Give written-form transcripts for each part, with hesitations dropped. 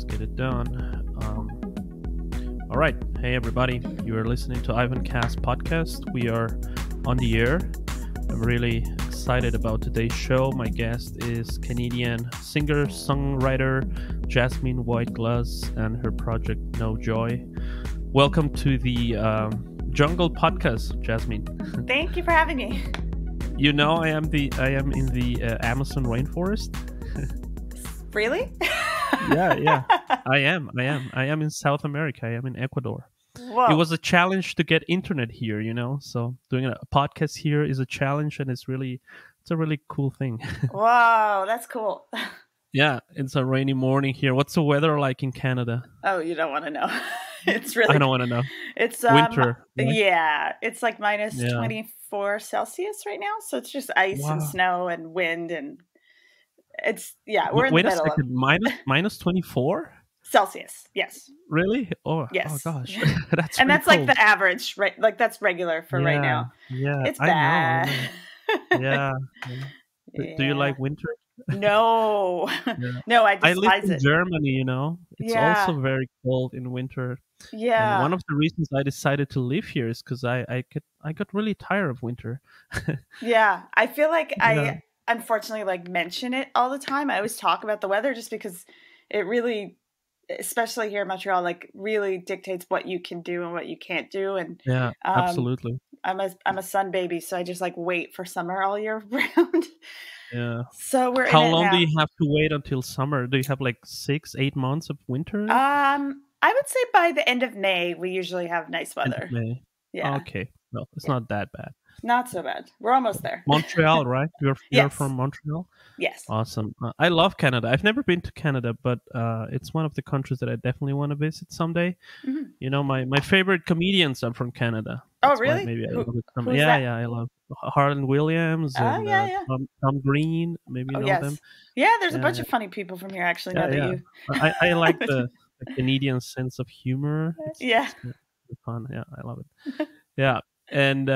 Let's get it done. All right. Hey, everybody. You are listening to Ivancast podcast. We are on the air. I'm really excited about today's show. My guest is Canadian singer-songwriter Jasamine White-Gluz and her project No Joy. Welcome to the Jungle podcast, Jasamine. Thank you for having me. You know, I am in the Amazon rainforest. Really? Yeah. I am in South America. I am in Ecuador. Whoa. It was a challenge to get internet here, you know. So doing a podcast here is a challenge, and it's a really cool thing. Whoa, that's cool. Yeah, it's a rainy morning here. What's the weather like in Canada? Oh, you don't want to know. It's really. I don't want to know. It's winter. Right? Yeah, it's like minus 24 Celsius right now. So it's just ice and snow and wind, and it's we're in the middle. Wait a second, minus 24 Celsius. Yes. Really? Oh, yes. Oh gosh, that's like the average, right? Like that's regular for right now. Yeah, it's bad. I know. Yeah. Do you like winter? No, no, I despise live in Germany, you know. It's also very cold in winter. Yeah. And one of the reasons I decided to live here is because I got really tired of winter. Yeah, I feel like I unfortunately like mention it all the time. I always talk about the weather just because it really, especially here in Montreal, like really dictates what you can do and what you can't do. And absolutely. I'm a sun baby, so I just like wait for summer all year round. Yeah. So we're How in it long now. do you have to wait until summer? Do you have like 6-8 months of winter? I would say by the end of May we usually have nice weather. End of May. Yeah. Okay. No, it's not that bad. Not so bad. We're almost there. Montreal, right? You're Yes. from Montreal? Yes. Awesome. I love Canada. I've never been to Canada, but it's one of the countries that I definitely want to visit someday. Mm-hmm. You know, my favorite comedians are from Canada. That's really? Maybe I love it. Who's that? Yeah. I love Harlan Williams and Tom Green. Maybe you know them. Yeah, there's a bunch of funny people from here, actually. I like the Canadian sense of humor. It's fun. Yeah, I love it. Yeah. And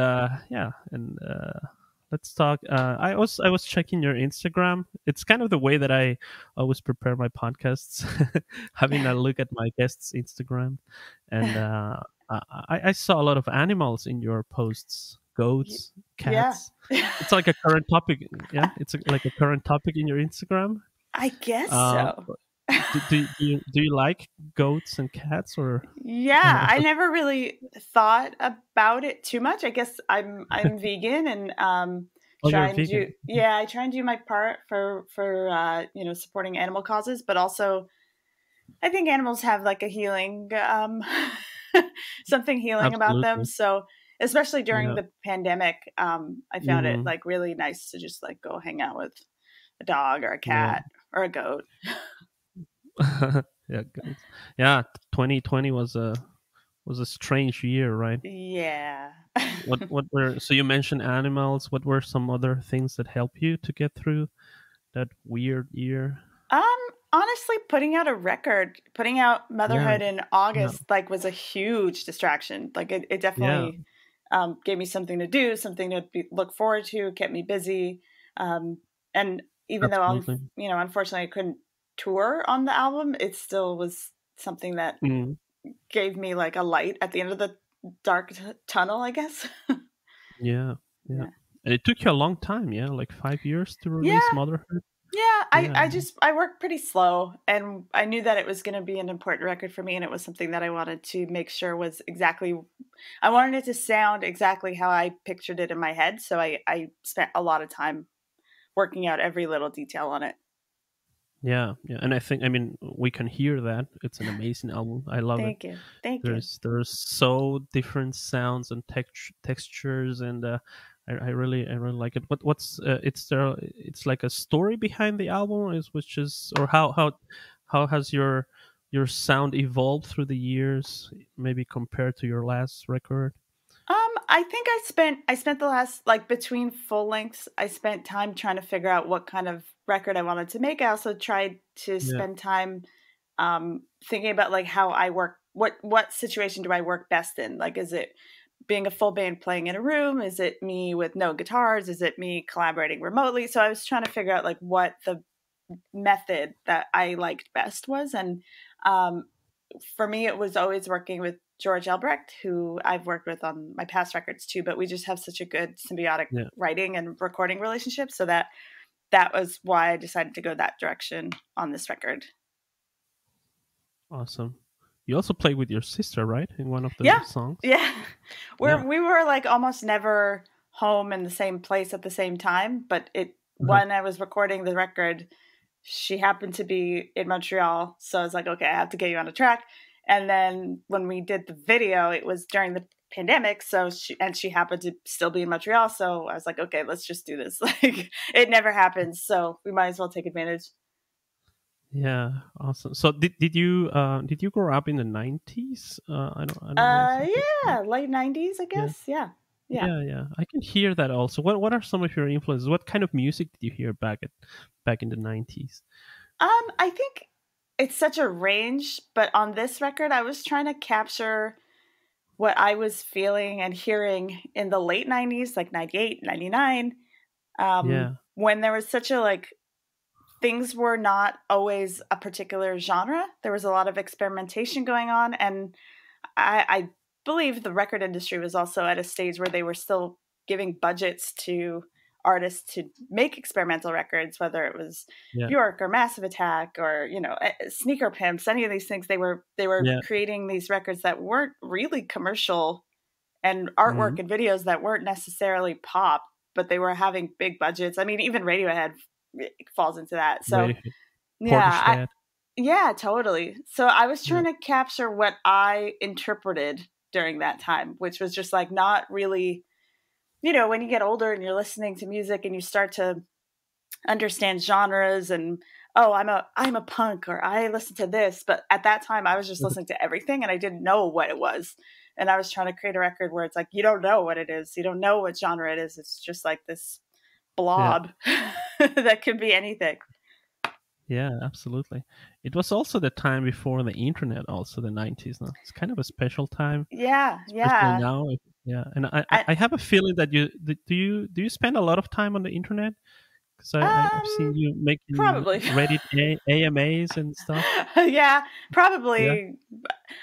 let's talk. I was checking your Instagram. It's kind of the way that I always prepare my podcasts, having a look at my guests' Instagram, and I saw a lot of animals in your posts: goats, cats. Yeah. It's like a current topic. Yeah, it's like a current topic in your Instagram. I guess so. Do you like goats and cats or? Yeah, I never really thought about it too much. I guess I'm vegan and I try and do my part for supporting animal causes, but also I think animals have like a healing something healing about them. So especially during the pandemic, I found it like really nice to just like go hang out with a dog or a cat or a goat. Yeah, 2020 was a strange year, right? Yeah. So you mentioned animals. What were some other things that helped you to get through that weird year? Honestly, putting out Motherhood in August like was a huge distraction. Like it definitely gave me something to do, something to look forward to, kept me busy. And even though unfortunately I couldn't tour on the album, it still was something that gave me like a light at the end of the dark tunnel, I guess. Yeah. And it took you a long time, like 5 years to release Motherhood. I worked pretty slow, and I knew that it was going to be an important record for me, and it was something that I wanted to make sure was I wanted it to sound exactly how I pictured it in my head, so I spent a lot of time working out every little detail on it. Yeah, and I mean, we can hear that. It's an amazing album. I love it. Thank you. There's so different sounds and textures, and I really like it. But it's like a story behind the album, how has your sound evolved through the years, maybe compared to your last record? I think I spent the last, like, between full lengths, I spent time trying to figure out what kind of record I wanted to make. I also tried to spend time thinking about like how I work, what situation do I work best in? Like, is it being a full band playing in a room? Is it me with no guitars? Is it me collaborating remotely? So I was trying to figure out like what the method that I liked best was. And For me, it was always working with George Elbrecht, who I've worked with on my past records too, but we just have such a good symbiotic writing and recording relationship. So that was why I decided to go that direction on this record. Awesome. You also played with your sister, right? In one of the songs? Yeah. We were like almost never home in the same place at the same time, but when I was recording the record, she happened to be in Montreal. So I was like, okay, I have to get you on a track. And then when we did the video, it was during the pandemic. So she happened to still be in Montreal. So I was like, okay, let's just do this. Like, it never happens. So we might as well take advantage. Yeah, awesome. So did you grow up in the 90s? I don't know. Yeah, late 90s, I guess. Yeah. I can hear that also. What are some of your influences? What kind of music did you hear back in the 90s? I think it's such a range, but on this record I was trying to capture what I was feeling and hearing in the late 90s, like 98, 99. When there was such a like things were not always a particular genre. There was a lot of experimentation going on, and I believe the record industry was also at a stage where they were still giving budgets to artists to make experimental records, whether it was Bjork or Massive Attack or Sneaker Pimps, any of these things. They were creating these records that weren't really commercial, and artwork and videos that weren't necessarily pop, but they were having big budgets. I mean, even Radiohead falls into that. So yeah, totally. So I was trying to capture what I interpreted during that time, which was just like not really, when you get older and you're listening to music and you start to understand genres and, oh, I'm a punk, or I listen to this. But at that time I was just listening to everything and I didn't know what it was. And I was trying to create a record where it's like, you don't know what it is. You don't know what genre it is. It's just like this blob that could be anything. Yeah, absolutely. It was also the time before the internet, also the 90s. No? It's kind of a special time. Yeah. Now, and I have a feeling that do you spend a lot of time on the internet? Because I've seen you making probably Reddit AMAs and stuff. Yeah, probably. Yeah.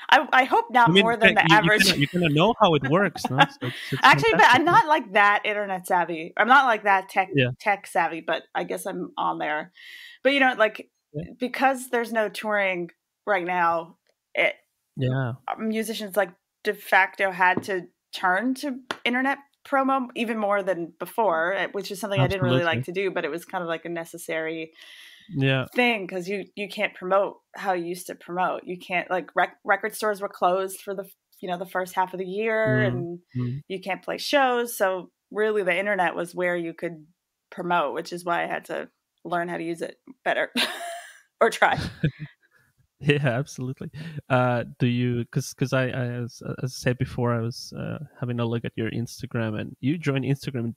I hope not more than the average. You're gonna know how it works, no? So it's actually, but I'm not like that internet savvy. I'm not like that tech savvy, but I guess I'm on there. But because there's no touring right now, musicians like de facto had to turn to internet promo even more than before, which is something I didn't really like to do, but it was kind of like a necessary thing, because you can't promote how you used to promote. You can't, like, record stores were closed for the the first half of the year, and you can't play shows. So really the internet was where you could promote, which is why I had to learn how to use it better or try. Yeah, absolutely. Do you, because I as I said before, I was having a look at your Instagram, and you joined Instagram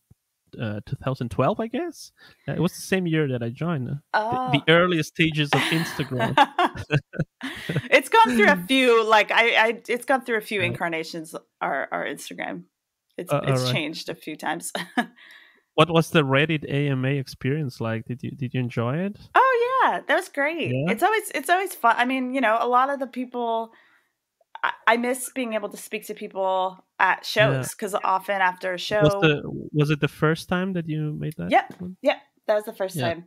2012, I guess. It was the same year that I joined. The earliest stages of Instagram. It's gone through a few, like it's gone through a few incarnations. Our Instagram, it's changed a few times. What was the Reddit AMA experience like? Did you enjoy it? Oh yeah, that was great. Yeah. It's always fun. I mean, a lot of the people, I miss being able to speak to people at shows, because often after a show. Was it the first time that you made that? Yep, that was the first time.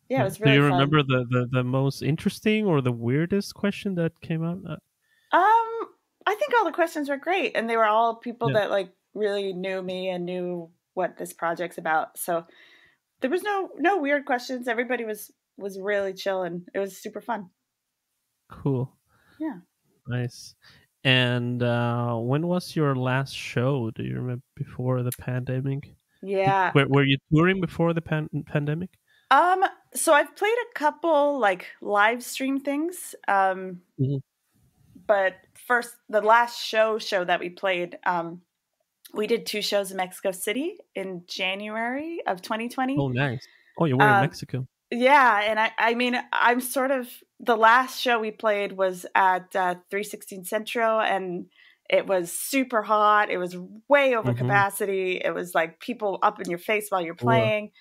Yeah, it was really fun. Do you remember the most interesting or the weirdest question that came up? I think all the questions were great, and they were all people that like really knew me and knew what this project's about. So there was no weird questions. Everybody was really chill, and it was super fun. Cool. Yeah. Nice. And when was your last show? Do you remember, before the pandemic? Yeah. Were you touring before the pandemic? So I've played a couple like live stream things. But first, the last show that we played, we did 2 shows in Mexico City in January of 2020. Oh, nice. Oh, you were in Mexico. Yeah, and I mean, I'm sort of, the last show we played was at 316 Centro, and it was super hot. It was way over capacity. It was like people up in your face while you're playing.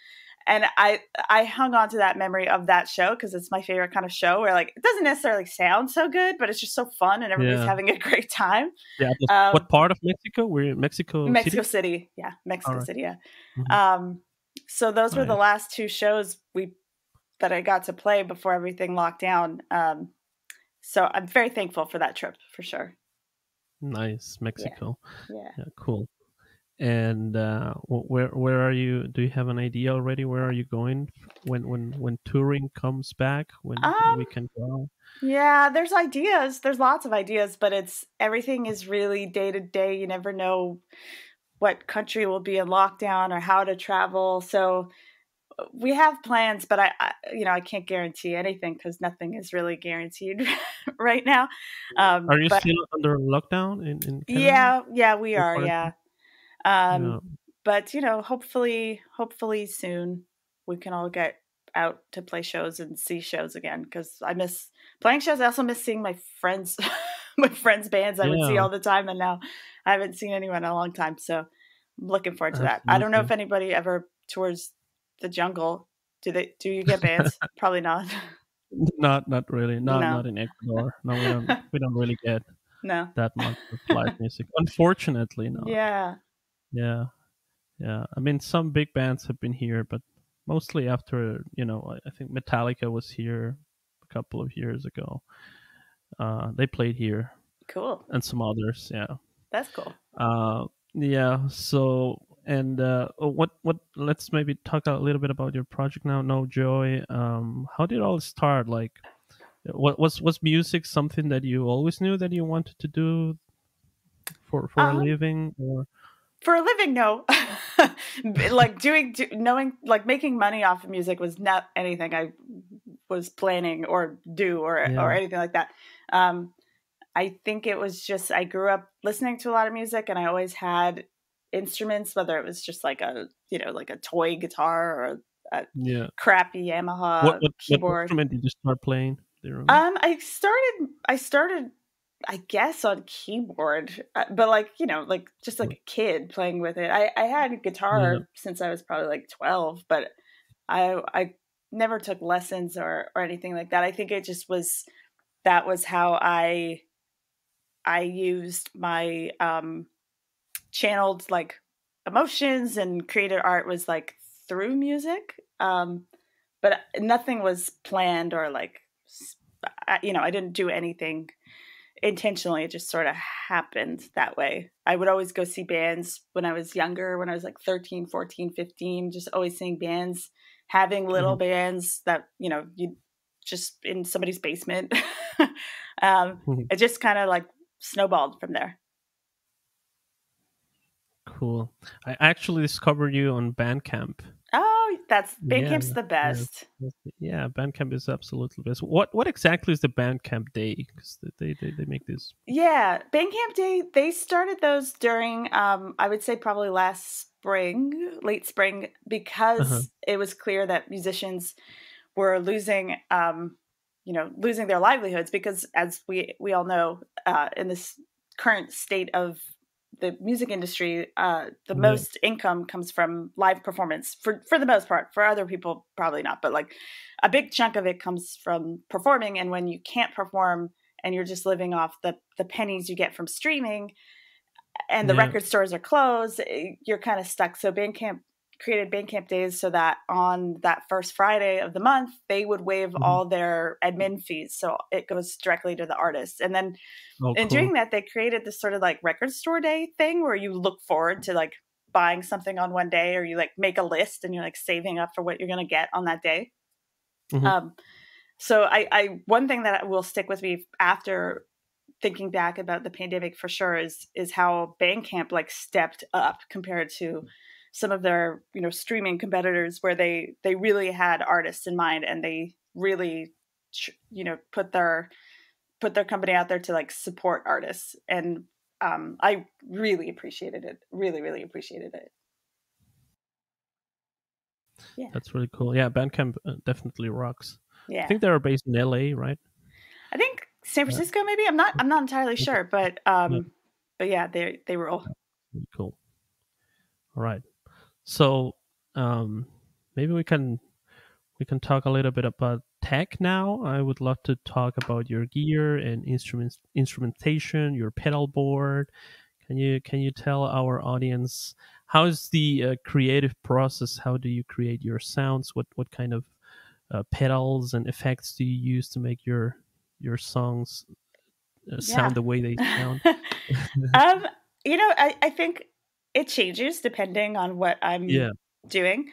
and I hung on to that memory of that show because it's my favorite kind of show where like it doesn't necessarily sound so good, but it's just so fun and everybody's Yeah. having a great time. Yeah. What part of Mexico? We're in Mexico Mexico City? City. Yeah, Mexico Alright. City, yeah. Mhm. So those were the Nice. last two shows that I got to play before everything locked down. So I'm very thankful for that trip for sure. Nice. Yeah. Mexico. Yeah. Yeah, cool. And where are you? Do you have an idea already? Where are you going when touring comes back? When we Um, can go? yeah, there's ideas. There's lots of ideas, but everything is really day to day. You never know what country will be in lockdown or how to travel. So we have plans, but I can't guarantee anything because nothing is really guaranteed right now. Are you But still under lockdown in Canada? yeah, we Or are. quarantine? Yeah. Um, Yeah. but hopefully soon we can all get out to play shows and see shows again because I miss playing shows. I also miss seeing my friends, my friends' bands I would see Yeah, all the time, and now I haven't seen anyone in a long time. So I'm looking forward to that. I don't know if absolutely. anybody ever tours the jungle. Do you get bands? Probably not. Not really. Not No, in Ecuador. No, we don't really get no. that much of live music. Unfortunately not. Yeah. Yeah. Yeah. I mean some big bands have been here, but mostly after, I think Metallica was here a couple of years ago. They played here Cool. and some others, yeah. That's cool. Yeah, so and what let's maybe talk a little bit about your project now. No Joy. How did it all start? Like what was music something that you always knew that you wanted to do for a Um, living or For a living, no. Like knowing, like making money off of music was not anything I was planning or do or yeah, anything like that. Um, I think it was just I grew up listening to a lot of music, and I always had instruments, whether it was just like a toy guitar or a yeah. crappy What Yamaha what what keyboard. instrument did you start playing? Do you remember? I started I guess on keyboard, but like like just like a kid playing with it. I had a Yeah. guitar since I was probably like 12, but I never took lessons or anything like that. I think it just was that was how I used my channeled like emotions and created art was like through music. But nothing was planned or like I didn't do anything intentionally. It just sort of happened that way. I would always go see bands when I was younger, when I was like 13, 14, 15, just always seeing bands, having little Mhm. bands that, you just in somebody's basement. Mhm. It just kind of like snowballed from there. Cool. I actually discovered you on Bandcamp. Oh, that's Yeah, Bandcamp's the yeah, best. yeah. Bandcamp is absolutely best. What exactly is the Bandcamp day? Because they make this. Yeah, Bandcamp Day, they started those during I would say probably last spring, late spring, Uh-huh. because it was clear that musicians were losing their livelihoods because as we all know, in this current state of the music industry, the Yeah, most income comes from live performance for the most part. For other people, probably not, but like a big chunk of it comes from performing. And when you can't perform and you're just living off the pennies you get from streaming, and the yeah. record stores are closed, you're kind of stuck. So Bandcamp created Bandcamp Days so that on that first Friday of the month, they would waive Mhm. all their admin fees. So it goes directly to the artist. And then Oh, in doing cool. that, they created this sort of like record store day thing where you look forward to like buying something on one day, or you like make a list and you're like saving up for what you're going to get on that day. Hmm. Um, so I one thing that will stick with me after thinking back about the pandemic for sure is how Bandcamp like stepped up compared to some of their streaming competitors where they really had artists in mind and they really put their company out there to like support artists, and I really appreciated it, really appreciated it. Yeah. That's really cool. Yeah, Bandcamp definitely rocks. I Yeah, think they are based in LA, right? I think San Yeah. Francisco maybe. I'm not entirely Okay. sure, but Yeah, yeah, they rule. really cool. All right. So, um, maybe we can talk a little bit about tech now. I would love to talk about your gear and instrumentation, your pedal board. Can you tell our audience how is the creative process? How do you create your sounds? What kind of pedals and effects do you use to make your songs Yeah. sound the way they sound? um, I think it changes depending on what I'm Yeah, doing.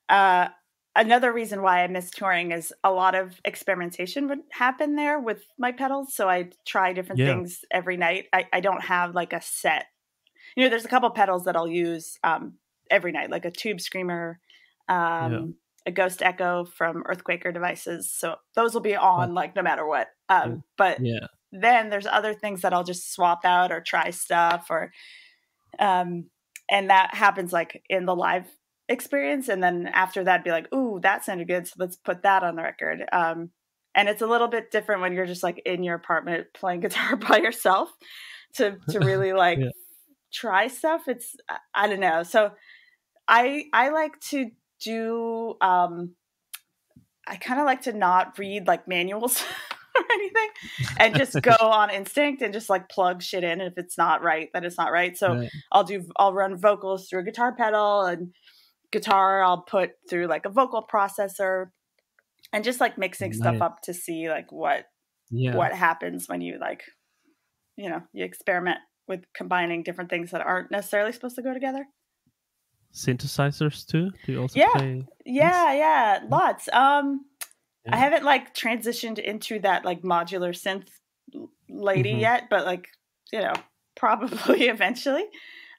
Uh, Another reason why I miss touring is a lot of experimentation would happen there with my pedals. So I try different yeah, things every night. I don't have like a set. There's a couple pedals that I'll use every night, like a tube screamer, yeah. a ghost echo from Earthquaker devices. So those will be Oh, on like no matter what. yeah, But yeah. then there's other things that I'll just swap out or try stuff or um, and that happens like in the live experience. And then after that, be like, ooh, that sounded good. So let's put that on the record. And it's a little bit different when you're just like in your apartment playing guitar by yourself to really like Yeah, try stuff. I don't know. So I like to do I kind of like to not read like manuals or anything and just go on instinct and just like plug shit in. And if it's not right, then it's not right. So yeah. I'll run vocals through a guitar pedal, and guitar I'll put through like a vocal processor, and just like mixing stuff Nice. up to see like Yeah. what happens when you like, you experiment with combining different things that aren't necessarily supposed to go together. Synthesizers too? Do you also Yeah. play these? Yeah, lots. I Yeah. haven't like transitioned into that like modular synth lady Hmm. yet, but like, probably eventually.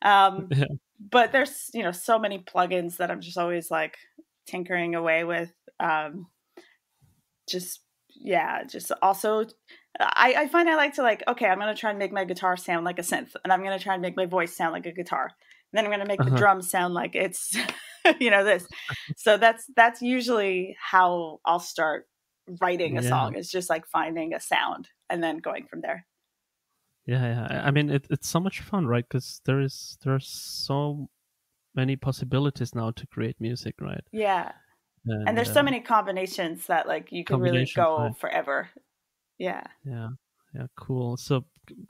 Um, Yeah. but there's, so many plugins that I'm just always like tinkering away with. Just, yeah, just also, I find I like to like, okay, I'm going to try and make my guitar sound like a synth, and I'm going to try and make my voice sound like a guitar. And then I'm going to make the Uh-huh. drums sound like it's, this. So that's usually how I'll start writing a Yeah. song, is just like finding a sound and then going from there. Yeah, yeah. I mean, it's so much fun, right? Because there's so many possibilities now to create music, right? Yeah. And And there's so many combinations that like you could really combinations, go right? forever. Yeah. Yeah, yeah, cool. So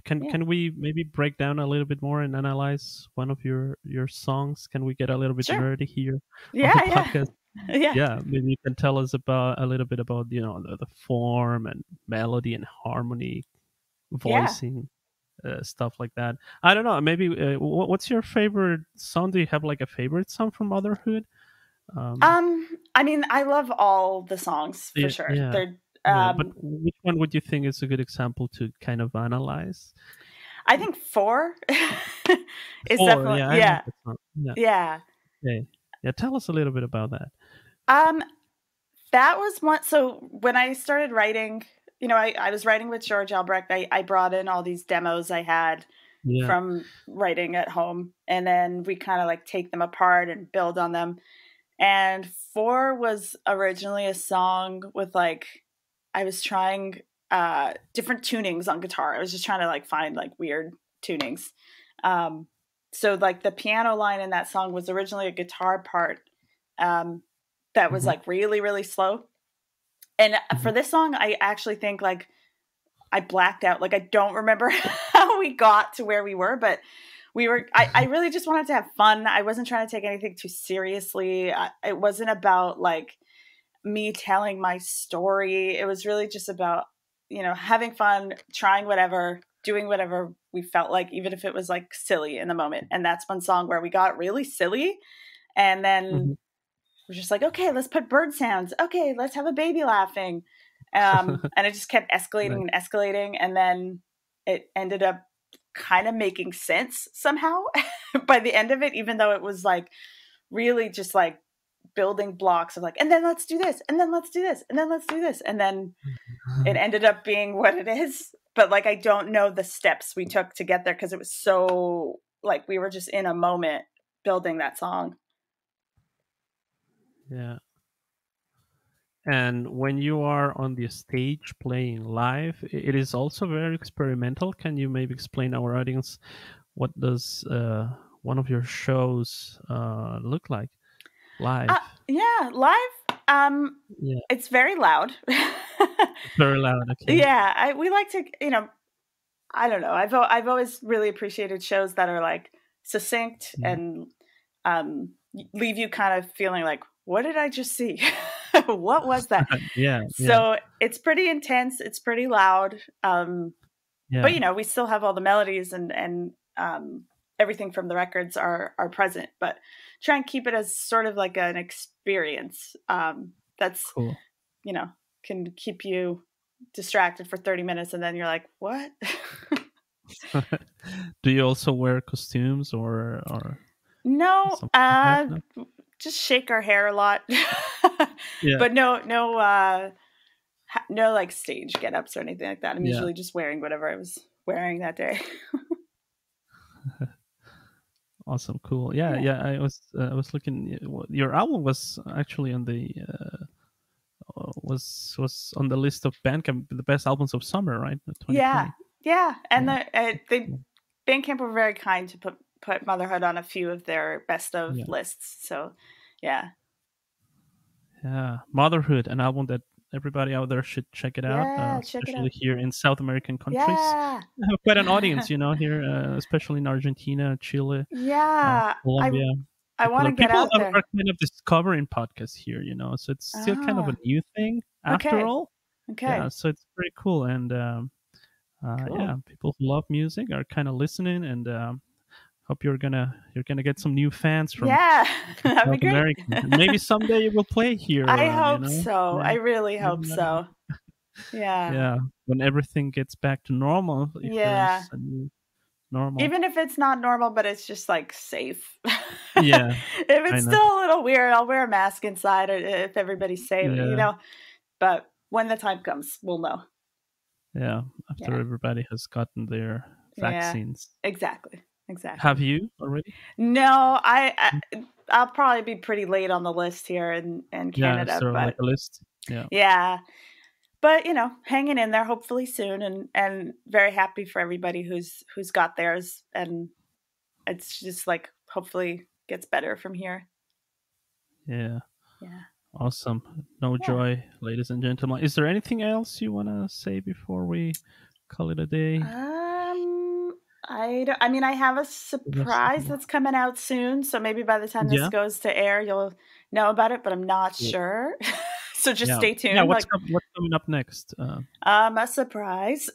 can Yeah. can we maybe break down a little bit more and analyze one of your songs? Can we get a little bit Sure. nerdy here on the Yeah, yeah. podcast? Yeah. Yeah, maybe you can tell us about a little bit about the form and melody and harmony, Yeah. voicing, stuff like that. I don't know. Maybe what's your favorite song? Do you have like a favorite song from Motherhood? Um, I mean, I love all the songs for yeah, sure. yeah, They're yeah. But which one would you think is a good example to kind of analyze? I think 4 is Four, definitely, yeah, I know yeah. that song. Yeah, Yeah. okay. Yeah, tell us a little bit about that. Um that was one. So when I started writing, I was writing with George Albrecht. I brought in all these demos I had Yeah. from writing at home, and then we kind of like take them apart and build on them. And 4 was originally a song with like, I was trying different tunings on guitar. I was just trying to like find like weird tunings. Um so like the piano line in that song was originally a guitar part um that was Mhm, like really really slow. And mhm. for this song I actually think like I blacked out. Like I don't remember how we got to where we were, but I really just wanted to have fun. I wasn't trying to take anything too seriously. It wasn't about like me telling my story. It was really just about, having fun, trying whatever, doing whatever we felt like, even if it was like silly in the moment. And that's one song where we got really silly. And then Mhm. we're just like, okay, let's put bird sounds. Okay, let's have a baby laughing. And it just kept escalating Nice. and escalating. And then it ended up kind of making sense somehow by the end of it, even though it was like really just like building blocks of like, and then let's do this, and then let's do this, and then let's do this. And then it ended up being what it is. But like, I don't know the steps we took to get there because it was so like we were just in a moment building that song. Yeah. And when you are on the stage playing live, it is also very experimental. Can you maybe explain our audience what does one of your shows look like Uh, live? Yeah, live. Yeah, it's very loud. it's very loud. Okay. Yeah, we like to, I don't know. I've always really appreciated shows that are like succinct Yeah. and leave you kind of feeling like, what did I just see? What was that? Yeah. Yeah. So it's pretty intense. It's pretty loud. Yeah. But we still have all the melodies and everything from the records are present. But try and keep it as sort of like an experience. That's Cool. can keep you distracted for 30 minutes and then you're like, what? Do you also wear costumes or No, something like that? No? just shake our hair a lot. Yeah. But no like stage get-ups or anything like that. I'm usually just wearing whatever I was wearing that day. Awesome, cool. Yeah. I was looking. Your album was actually on the was on the list of Bandcamp, the best albums of summer, right? 2020. Yeah, and the Bandcamp were very kind to put Motherhood on a few of their best of lists. So, yeah. Yeah, Motherhood, an album that everybody out there should check it out, especially here in South American countries. Yeah. I have quite an audience, here, especially in Argentina, Chile, Colombia. I want to get out there. People are kind of discovering podcasts here, so it's still kind of a new thing after all. Okay. Yeah, so it's pretty cool, and cool. yeah, people who love music are kind of listening, and hope you're gonna get some new fans from that'd be great. America. Maybe someday you will play here. I hope so. I really hope so. Yeah. Yeah. When everything gets back to normal. If there's a new normal. Even if it's not normal, but it's just like safe. Yeah. If it's still a little weird, I'll wear a mask inside if everybody's safe, But when the time comes, we'll know. Yeah. After everybody has gotten their vaccines. Yeah. Exactly. Have you already? No, I'll probably be pretty late on the list here in Canada. Yeah, so like a list. Yeah. Yeah. But hanging in there, hopefully soon, and very happy for everybody who's got theirs, and it's just like hopefully gets better from here. Yeah. Awesome. No joy, ladies and gentlemen. Is there anything else you want to say before we call it a day? I have a surprise that's coming out soon, so maybe by the time this goes to air, you'll know about it, but I'm not sure. So just stay tuned. Yeah, what's coming up next? A surprise.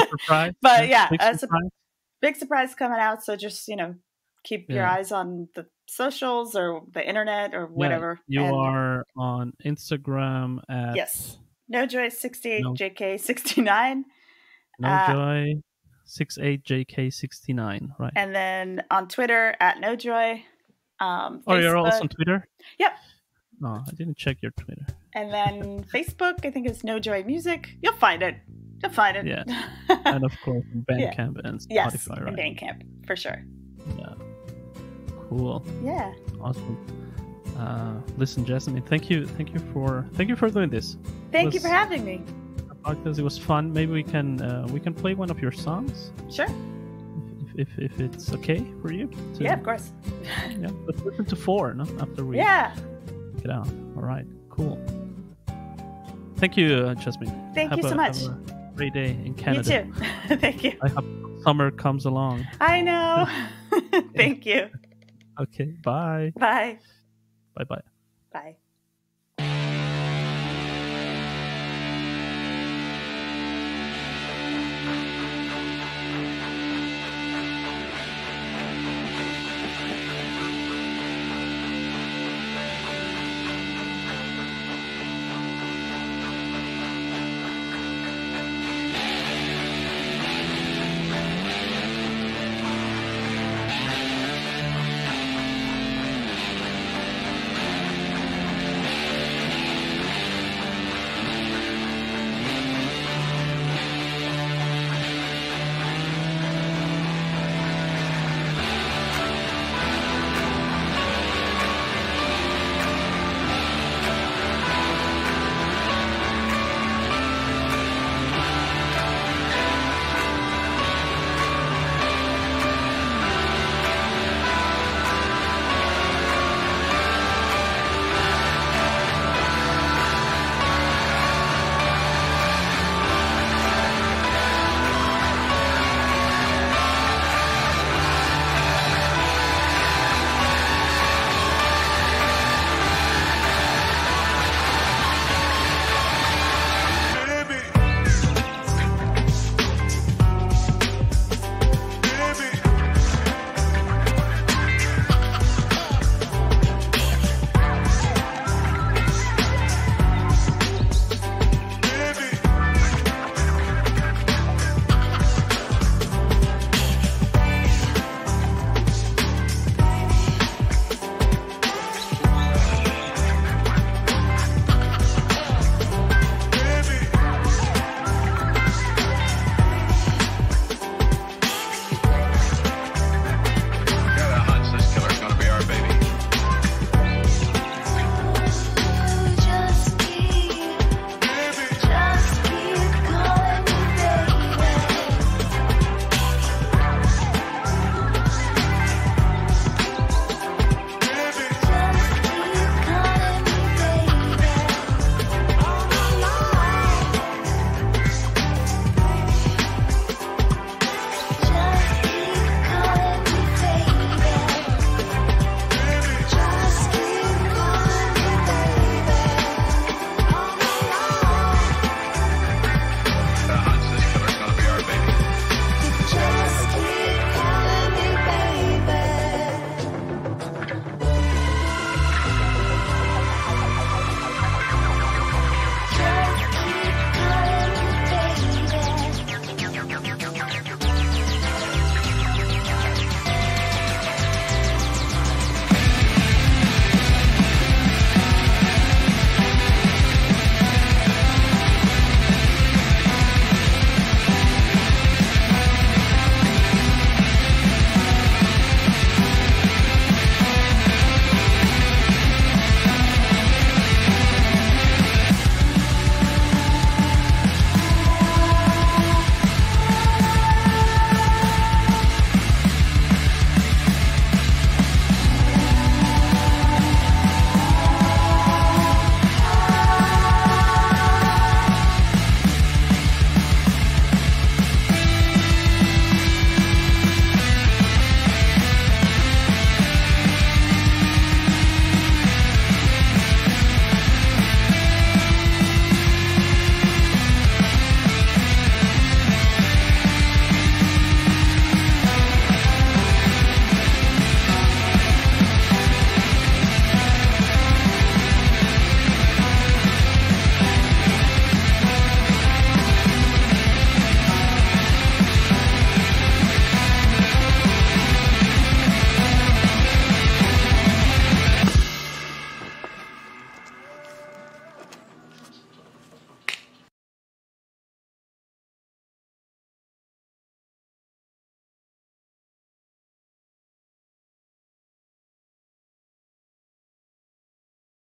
Surprise? But big surprise coming out, so just, keep your eyes on the socials or the internet or whatever. You are on Instagram at... Yes. NoJoy68JK69. NoJoy 68JK69, right? And then on Twitter at NoJoy. You're also on Twitter? Yep. No, I didn't check your Twitter. And then Facebook, I think it's NoJoy Music. You'll find it. Yeah. And of course, Bandcamp and Spotify, right? And Bandcamp, for sure. Yeah. Cool. Yeah. Awesome. Listen, Jasamine, thank you for doing this. Thank you for having me. Because it was fun. Maybe we can play one of your songs. Sure. If it's okay for you. Yeah, of course. Yeah, let's listen to 4, no? After we get out. All right, cool. Thank you, Jasmine. Thank you so much. Have a great day in Canada. You too. Thank you. I hope summer comes along. I know. Thank you. Okay, bye. Bye. Bye-bye. Bye.